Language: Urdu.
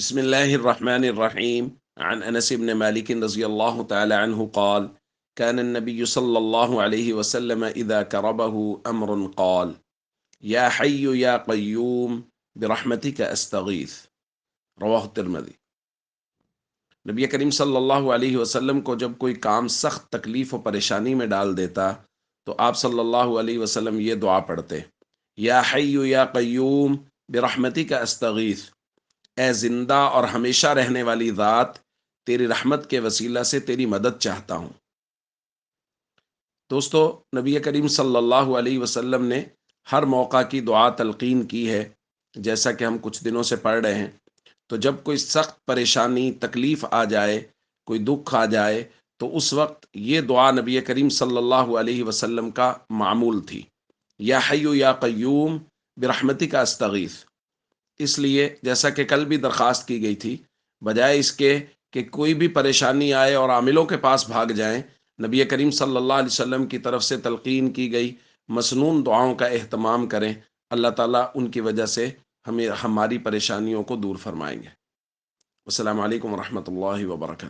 بسم الله الرحمن الرحيم. عن أنس بن مالك رضي الله تعالى عنه قال: كان النبي صلى الله عليه وسلم إذا كربه أمر قال: يا حي يا قيوم برحمتك أستغيث. رواہ الترمذی۔ نبی کریم صلی اللہ علیہ وسلم کو جب کوئی کام سخت تکلیف و پریشانی میں ڈال دیتا تو آپ صلی اللہ علیہ وسلم یہ دعا پڑھتے: یا حی یا قیوم برحمتک استغیث، اے زندہ اور ہمیشہ رہنے والی ذات، تیری رحمت کے وسیلہ سے تیری مدد چاہتا ہوں۔ دوستو، نبی کریم صلی اللہ علیہ وسلم نے ہر موقع کی دعا تلقین کی ہے، جیسا کہ ہم کچھ دنوں سے پڑھ رہے ہیں۔ تو جب کوئی سخت پریشانی، تکلیف آ جائے، کوئی دکھ آ جائے، تو اس وقت یہ دعا نبی کریم صلی اللہ علیہ وسلم کا معمول تھی: یا حی یا قیوم برحمتک استغیث۔ اس لیے جیسا کہ کل بھی درخواست کی گئی تھی، بجائے اس کے کہ کوئی بھی پریشانی آئے اور عاملوں کے پاس بھاگ جائیں، نبی کریم صلی اللہ علیہ وسلم کی طرف سے تلقین کی گئی مسنون دعاؤں کا اہتمام کریں۔ اللہ تعالیٰ ان کی وجہ سے ہماری پریشانیوں کو دور فرمائیں گے۔ السلام علیکم ورحمۃ اللہ وبرکاتہ۔